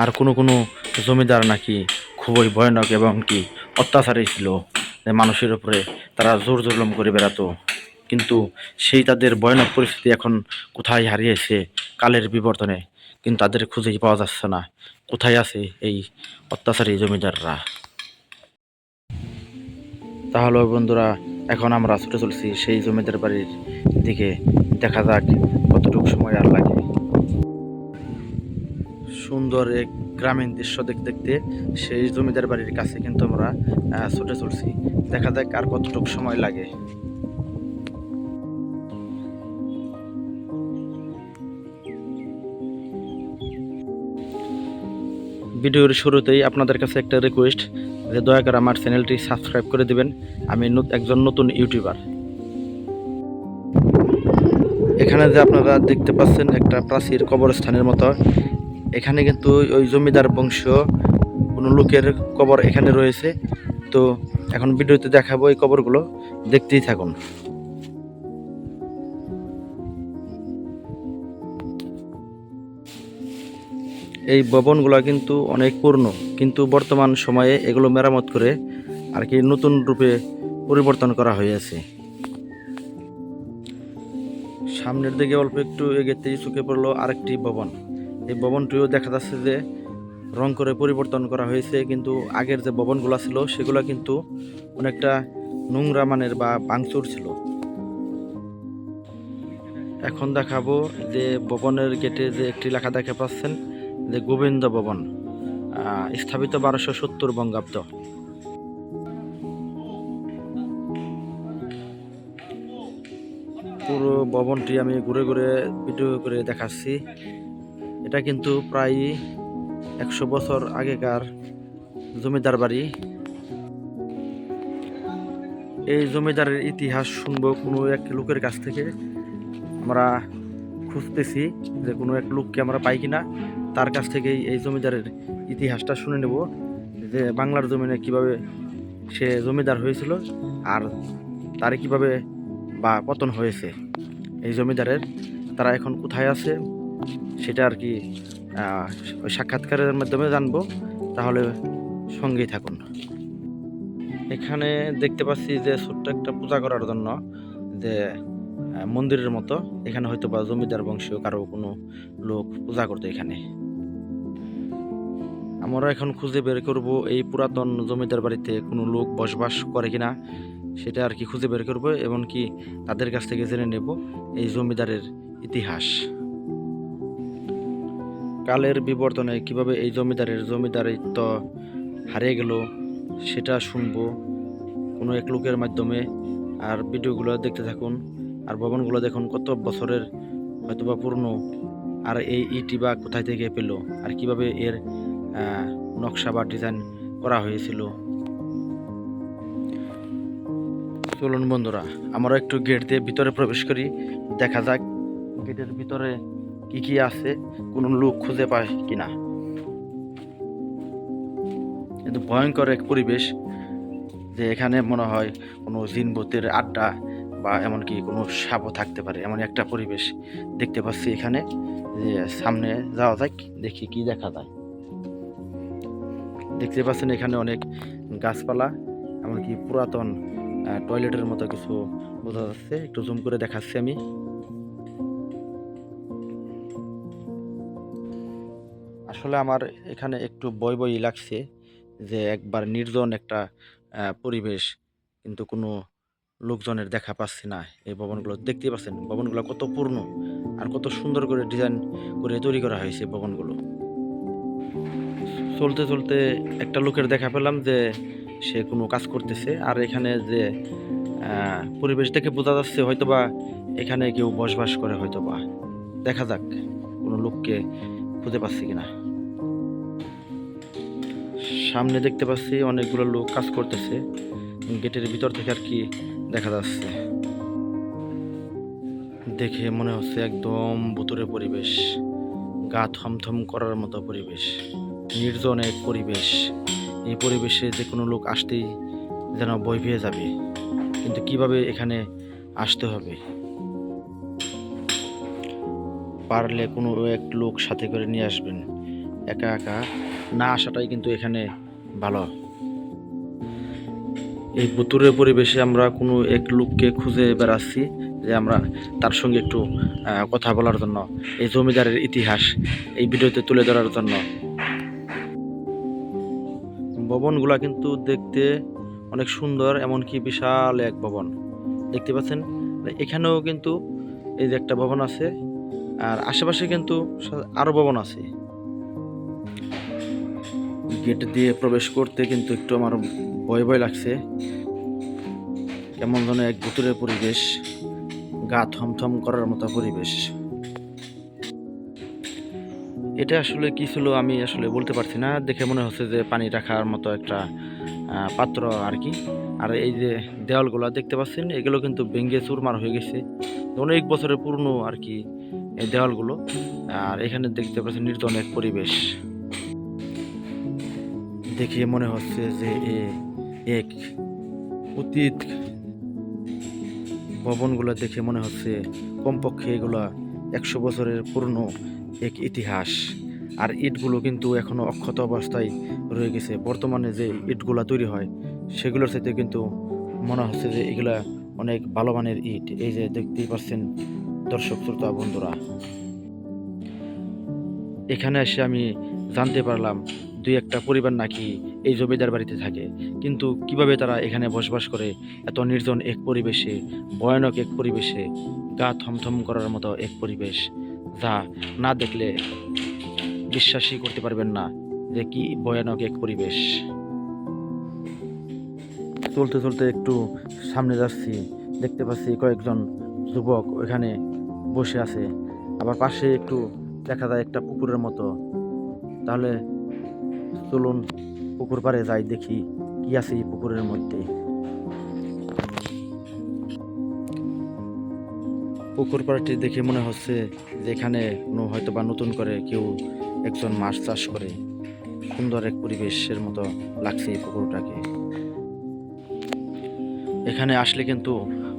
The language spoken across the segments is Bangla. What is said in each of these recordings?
আর কোনো কোনো জমিদার নাকি খুবই ভয়ানক এবং কি অত্যাচারী ছিল, মানুষের উপরে তারা জোর জুলুম করে বেড়াতো। কিন্তু সেই তাদের ভয়ানক পরিস্থিতি এখন কোথায় হারিয়েছে কালের বিবর্তনে, কিন্তু তাদের খুঁজেই পাওয়া যাচ্ছে না। কোথায় আছে এই অত্যাচারী জমিদাররা? তাহলে বন্ধুরা, এখন আমরা ছুটে চলছি সেই জমিদার বাড়ির দিকে। দেখা যাক কতটুকু সময় আর লাগে। সুন্দর এক গ্রামীণ দৃশ্য দেখতে দেখতে সেই জমিদার বাড়ির কাছে কিন্তু আমরা ছুটে চলছি। দেখা যাক আর কতটুকু সময় লাগে। ভিডিওর শুরুতেই আপনাদের কাছে একটা রিকোয়েস্ট, যে দয়া করে আমার চ্যানেলটি সাবস্ক্রাইব করে দিবেন। আমি একজন নতুন ইউটিউবার। এখানে যে আপনারা দেখতে পাচ্ছেন একটা প্রাচীর কবরস্থানের মতো, এখানে কিন্তু ওই জমিদার বংশীয় কোনো লোকের কবর এখানে রয়েছে। তো এখন ভিডিওতে দেখাবো এই কবরগুলো, দেখতেই থাকুন। এই ভবনগুলো কিন্তু অনেক পুরনো, কিন্তু বর্তমান সময়ে এগুলো মেরামত করে আর কি নতুন রূপে পরিবর্তন করা হয়েছে। সামনের দিকে অল্প একটু এগোতেই চোখে পড়লো আরেকটি ভবন। এই ভবনটিও দেখা যাচ্ছে যে রং করে পরিবর্তন করা হয়েছে, কিন্তু আগের যে ভবনগুলো ছিল সেগুলো কিন্তু অনেকটা নোংরা মানের বা ভাঙচুর ছিল। এখন দেখাবো যে ভবনের গেটে যে একটি লেখা দেখতে পাচ্ছেন, যে গোবিন্দ ভবন, স্থাপিত 1270 বঙ্গাব্দ। পুরো ভবনটি আমি ঘুরে ঘুরে ভিডিও করে দেখাচ্ছি। এটা কিন্তু প্রায় 100 বছর আগেকার জমিদার বাড়ি। এই জমিদারের ইতিহাস শুনবো কোনো এক লোকের কাছ থেকে। আমরা খুঁজতেছি যে কোনো এক লোককে আমরা পাই কিনা, তার কাছ থেকেই এই জমিদারের ইতিহাসটা শুনে নেব, যে বাংলার জমিনে কিভাবে সে জমিদার হয়েছিল আর তার কিভাবে বা পতন হয়েছে এই জমিদারের, তারা এখন কোথায় আছে সেটা আর কি ওই সাক্ষাৎকারের মাধ্যমে জানবো। তাহলে সঙ্গেই থাকুন। এখানে দেখতে পাচ্ছি যে ছোট্ট একটা পূজা করার জন্য যে মন্দিরের মতো, এখানে হয়তো বা জমিদার বংশীয় কারো কোনো লোক পূজা করতো এখানে। আমরা এখন খুঁজে বের করব এই পুরাতন জমিদার বাড়িতে কোনো লোক বসবাস করে কিনা, সেটা আর কি খুঁজে বের করবো, এমনকি তাদের কাছ থেকে জেনে নেব এই জমিদারের ইতিহাস। কালের বিবর্তনে কিভাবে এই জমিদারিত্ব হারিয়ে গেল সেটা শুনবো কোনো এক লোকের মাধ্যমে। আর ভিডিওগুলো দেখতে থাকুন। আর ভবনগুলো দেখুন কত বছরের হয়তোবা পুরনো, আর এই ইটি বা কোথায় থেকে পেল, আর কিভাবে এর নকশা বা ডিজাইন করা হয়েছিল। চলুন বন্ধুরা, আমরা একটু গেট দিয়ে ভিতরে প্রবেশ করি। দেখা যাক গেটের ভিতরে কি কি আছে, কোনো লোক খুঁজে পায় কিনা। কিন্তু ভয়ঙ্কর এক পরিবেশ, যে এখানে মনে হয় কোনো জিন ভূতের আড্ডা বা এমনকি কোনো সাপও থাকতে পারে, এমন একটা পরিবেশ দেখতে পাচ্ছি এখানে। যে সামনে যাওয়া যাক, দেখি কি দেখা যায়। দেখতে পাচ্ছেন এখানে অনেক গাছপালা, এমনকি পুরাতন টয়লেটের মতো কিছু বোঝা যাচ্ছে। একটু জুম করে দেখাচ্ছি আমি। আসলে আমার এখানে একটু ভয় ভয়ই লাগছে, যে একবার নির্জন একটা পরিবেশ, কিন্তু কোনো লোকজনের দেখা পাচ্ছি না। এই ভবনগুলো দেখতেই পাচ্ছেন, ভবনগুলো কত পুরনো আর কত সুন্দর করে ডিজাইন করে তৈরি করা হয়েছে ভবনগুলো। চলতে চলতে একটা লোকের দেখা পেলাম, যে সে কোনো কাজ করতেছে। আর এখানে যে পরিবেশ দেখে বোঝা যাচ্ছে হয়তোবা এখানে কেউ বসবাস করে হয়তোবা। দেখা যাক কোনো লোককে খুঁজে পাচ্ছি কিনা। সামনে দেখতে পাচ্ছি অনেকগুলো লোক কাজ করতেছে, গেটের ভিতর থেকে আর কি দেখা যাচ্ছে। দেখে মনে হচ্ছে একদম ভুতুড়ে পরিবেশ, গা থমথম করার মতো পরিবেশ, নির্জন এক পরিবেশ। এই পরিবেশে যে কোনো লোক আসতেই যেন ভয় পেয়ে যাবে, কিন্তু কিভাবে এখানে আসতে হবে। পারলে কোনো এক লোক সাথে করে নিয়ে আসবেন, একা একা না আসাটাই কিন্তু এখানে ভালো। এই ভুতুড়ে পরিবেশে আমরা কোনো এক লোককে খুঁজে বেড়াচ্ছি, যে আমরা তার সঙ্গে একটু কথা বলার জন্য, এই জমিদারের ইতিহাস এই ভিডিওতে তুলে ধরার জন্য। ভবনগুলা কিন্তু দেখতে অনেক সুন্দর, এমনকি বিশাল এক ভবন দেখতে পাচ্ছেন। এখানেও কিন্তু এই যে একটা ভবন আছে, আর আশেপাশে কিন্তু আরো ভবন আছে। গেট দিয়ে প্রবেশ করতে কিন্তু একটু আমার ভয় ভয় লাগছে, কেমন যেন এক ভুতুড়ে পরিবেশ, গা থমথম করার মতো পরিবেশ। এটা আসলে কি ছিল আমি আসলে বলতে পারছি না, দেখে মনে হচ্ছে যে পানি রাখার মতো একটা পাত্র আর কি। আর এই যে দেওয়ালগুলো দেখতে পাচ্ছেন, এগুলো কিন্তু ভেঙে চুরমার হয়ে গেছে, অনেক বছরের পুরনো আর কি এই দেওয়ালগুলো। আর এখানে দেখতে পাচ্ছেন নির্জন এক পরিবেশ, দেখে মনে হচ্ছে যে এক অতীত। ভবনগুলো দেখে মনে হচ্ছে কমপক্ষে এগুলা 100 বছরের পুরনো এক ইতিহাস। আর ইটগুলো কিন্তু এখনো অক্ষত অবস্থায় রয়ে গেছে। বর্তমানে যে ইটগুলা তৈরি হয় সেগুলোর সাথে কিন্তু মনে হচ্ছে যে এগুলা অনেক ভালো মানের ইট। এই যে দেখতেই পাচ্ছেন দর্শক শ্রোতা বন্ধুরা, এখানে এসে আমি জানতে পারলাম 2-1টা পরিবার নাকি এই জমিদার বাড়িতে থাকে, কিন্তু কিভাবে তারা এখানে বসবাস করে এত নির্জন এক পরিবেশে, ভয়ানক এক পরিবেশে, গা থমথম করার মতো এক পরিবেশ, যা না দেখলে বিশ্বাসই করতে পারবেন না যে কি ভয়ানক এক পরিবেশ। চলতে চলতে একটু সামনে যাচ্ছি, দেখতে পাচ্ছি কয়েকজন যুবক ওখানে বসে আছে, আবার পাশে একটু দেখা যায় একটা পুকুরের মতো। তাহলে চলুন পুকুর পাড়ে যাই, দেখি কি আছে এই পুকুরের মধ্যে। পুকুর পাড়টি দেখে মনে হচ্ছে যে এখানে হয়তো বা নতুন করে কেউ একজন মাছ চাষ করে। সুন্দর এক পরিবেশের মতো লাগছে এই পুকুরটাকে। এখানে আসলে কিন্তু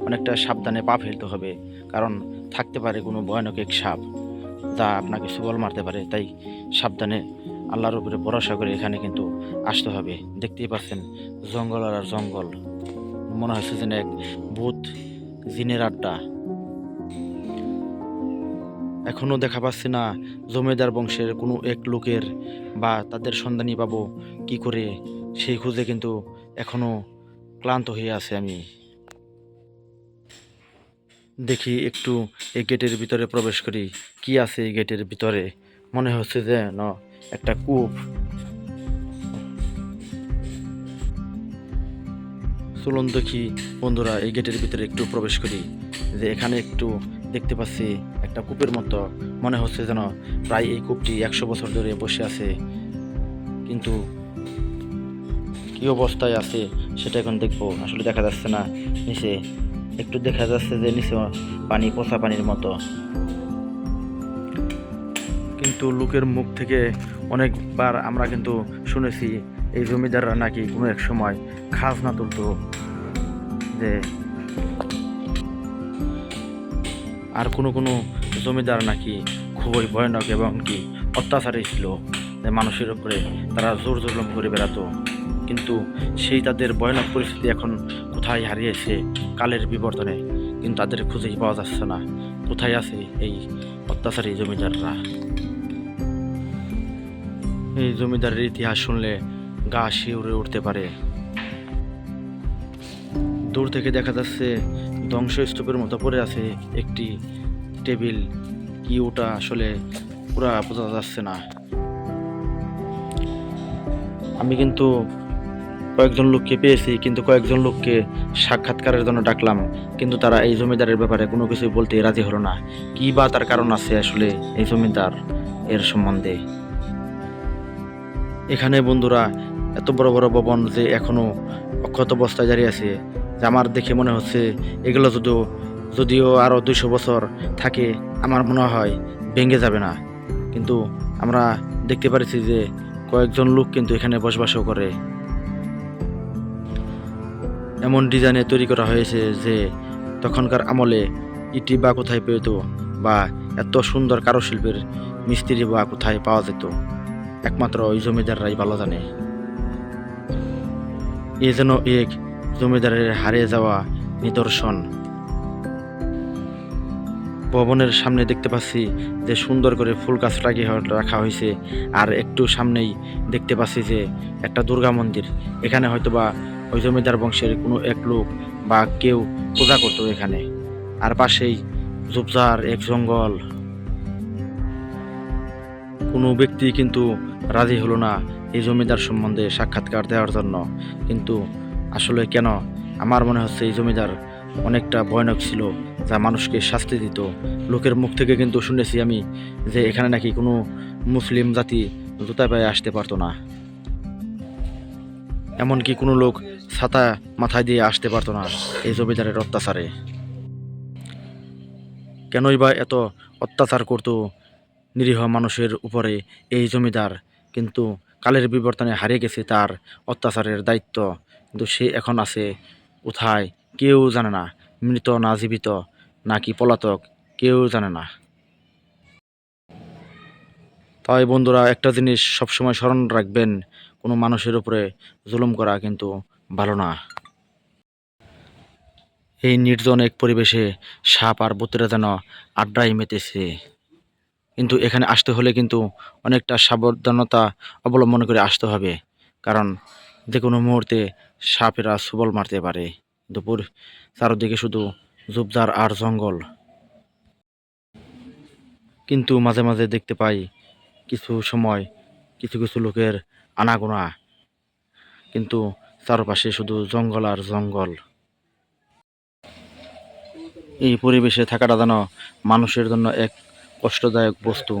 অনেকটা সাবধানে পা ফেলতে হবে, কারণ থাকতে পারে কোনো ভয়ানক এক সাপ, যা আপনাকে সুবল মারতে পারে। তাই সাবধানে আল্লাহর উপরে ভরসা করে এখানে কিন্তু আসতে হবে। দেখতেই পাচ্ছেন জঙ্গল আর জঙ্গল, মনে হচ্ছে যেন এক ভূত জিনের আড্ডা। এখনো দেখা পাচ্ছি না জমিদার বংশের কোনো এক লোকের বা তাদের সন্ধানী পাবো কি করে, সেই খুঁজে কিন্তু এখনো ক্লান্ত হয়ে আছে আমি। দেখি একটু এই গেটের ভিতরে প্রবেশ করি, কি আছে এই গেটের ভিতরে। মনে হচ্ছে যে একটা কূপ। চলুন দেখি বন্ধুরা এই গেটের ভিতরে একটু প্রবেশ করি, যে এখানে একটু দেখতে পাচ্ছি একটা কূপের মতো। মনে হচ্ছে যেন প্রায় এই কূপটি 100 বছর ধরে বসে আছে, কিন্তু কি অবস্থায় আছে সেটা এখন দেখবো। আসলে দেখা যাচ্ছে না, নিচে একটু দেখা যাচ্ছে যে নিচে পানি, পচা পানির মতো। কিন্তু লোকের মুখ থেকে অনেকবার আমরা কিন্তু শুনেছি এই জমিদাররা নাকি কোনো এক সময় খাজনা তুলতো, যে আর কোনো জমিদার নাকি খুবই ভয়ানক এবং কি অত্যাচারী ছিল, যে মানুষের উপরে তারা জোর জুলুম করে বেড়াতো। কিন্তু সেই তাদের ভয়ানক পরিস্থিতি এখন কোথায় হারিয়েছে কালের বিবর্তনে, কিন্তু তাদের খুঁজেই পাওয়া যাচ্ছে না। কোথায় আছে এই অত্যাচারী জমিদাররা? এই জমিদারের ইতিহাস শুনলে গা শিউরে উঠতে পারে। দূর থেকে দেখা যাচ্ছে ধ্বংসস্তূপের মতো পড়ে আছে একটি টেবিল, কি ওটা আসলে পুরা বোঝা যাচ্ছে না। আমি কিন্তু কয়েকজন লোককে পেয়েছি, কিন্তু কয়েকজন লোককে সাক্ষাৎকারের জন্য ডাকলাম, কিন্তু তারা এই জমিদারের ব্যাপারে কোনো কিছু বলতে রাজি হলো না। কি বা তার কারণ আছে আসলে এই জমিদার এর সম্বন্ধে। এখানে বন্ধুরা এত বড় বড় ভবন যে এখনো অক্ষত অবস্থায় দাঁড়িয়ে আছে, যে আমার দেখে মনে হচ্ছে এগুলো যদিও আরো 200 বছর থাকে, আমার মনে হয় ভেঙে যাবে না। কিন্তু আমরা দেখতে পাচ্ছি যে কয়েকজন লোক কিন্তু এখানে বসবাসও করে। এমন ডিজাইনে তৈরি করা হয়েছে যে তখনকার আমলে ইটি বা কোথায় পেত, বা এত সুন্দর কারুশিল্পের মিস্ত্রি বা কোথায় পাওয়া যেত। একমাত্র ওই জমিদাররাই ভালো জানে। এ যেন এক জমিদারের হারিয়ে যাওয়া নিদর্শন। ভবনের সামনে দেখতে পাচ্ছি যে সুন্দর করে ফুল গাছ লাগিয়ে রাখা হয়েছে, আর একটু সামনেই দেখতে পাচ্ছি যে একটা দুর্গা মন্দির। এখানে হয়তোবা ওই জমিদার বংশের কোনো এক লোক বা কেউ পূজা করতো এখানে। আর পাশেই ঝোপঝাড় এক জঙ্গল। কোনো ব্যক্তি কিন্তু রাজি হলো না এই জমিদার সম্বন্ধে সাক্ষাৎকার দেওয়ার জন্য। কিন্তু আসলে কেন? আমার মনে হচ্ছে এই জমিদার অনেকটা ভয়ানক ছিল, যা মানুষকে শাস্তি দিত। লোকের মুখ থেকে কিন্তু শুনেছি আমি যে এখানে নাকি কোনো মুসলিম জাতি জুতা পায়ে আসতে পারতো না, এমনকি কোনো লোক ছাতা মাথায় দিয়ে আসতে পারতো না এই জমিদারের অত্যাচারে। কেনই বা এত অত্যাচার করতো নিরীহ মানুষের উপরে এই জমিদার? কিন্তু কালের বিবর্তনে হারিয়ে গেছে তার অত্যাচারের দায়িত্ব। কিন্তু সে এখন আছে কোথায় কেউ জানে না। মৃত না জীবিত নাকি পলাতক কেউ জানে না। তাই বন্ধুরা, একটা জিনিস সবসময় স্মরণ রাখবেন, কোনো মানুষের উপরে জুলুম করা কিন্তু ভালো না। এই নির্জন এক পরিবেশে সাপ আর ভূতেরা যেন আড্ডায় মেতেছে। কিন্তু এখানে আসতে হলে কিন্তু অনেকটা সাবধানতা অবলম্বন করে আসতে হবে, কারণ যে কোনো মুহূর্তে সাপেরা ছুবল মারতে পারে। দুপুর চারদিকে শুধু ঝোপঝাড় আর জঙ্গল। কিন্তু মাঝে মাঝে দেখতে পাই কিছু সময় কিছু কিছু লোকের আনাগোনা, কিন্তু চারপাশে শুধু জঙ্গল আর জঙ্গল। এই পরিবেশে থাকাটা যেন মানুষের জন্য এক কষ্টদায়ক বস্তু।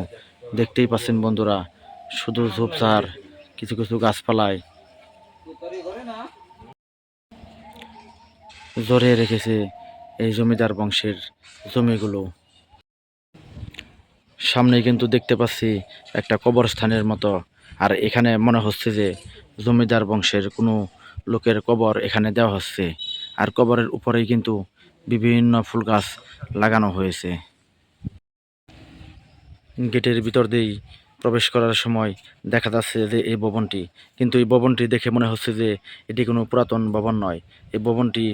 দেখতেই পাচ্ছেন বন্ধুরা, শুধু ঝোপঝাড়, কিছু কিছু গাছপালায় জড়িয়ে রেখেছে এই জমিদার বংশের জমিগুলো। সামনে কিন্তু দেখতে পাচ্ছি একটা কবরস্থানের মতো, আর এখানে মনে হচ্ছে যে জমিদার বংশের কোনো লোকের কবর এখানে দেওয়া হচ্ছে। আর কবরের উপরেই কিন্তু বিভিন্ন ফুল গাছ লাগানো হয়েছে। গেটের ভিতর দিয়েই প্রবেশ করার সময় দেখা যাচ্ছে যে এই ভবনটি, কিন্তু এই ভবনটি দেখে মনে হচ্ছে যে এটি কোনো পুরাতন ভবন নয়। এই ভবনটি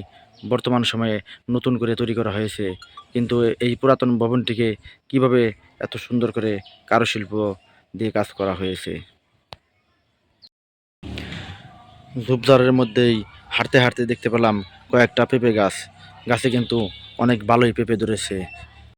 বর্তমান সময়ে নতুন করে তৈরি করা হয়েছে। কিন্তু এই পুরাতন ভবনটিকে কিভাবে এত সুন্দর করে কারুশিল্প দিয়ে কাজ করা হয়েছে। ঝোপঝাড়ের মধ্যেই হাঁটতে হাঁটতে দেখতে পেলাম কয়েকটা পেঁপে গাছ। গাছে কিন্তু অনেক ভালোই পেঁপে ধরেছে।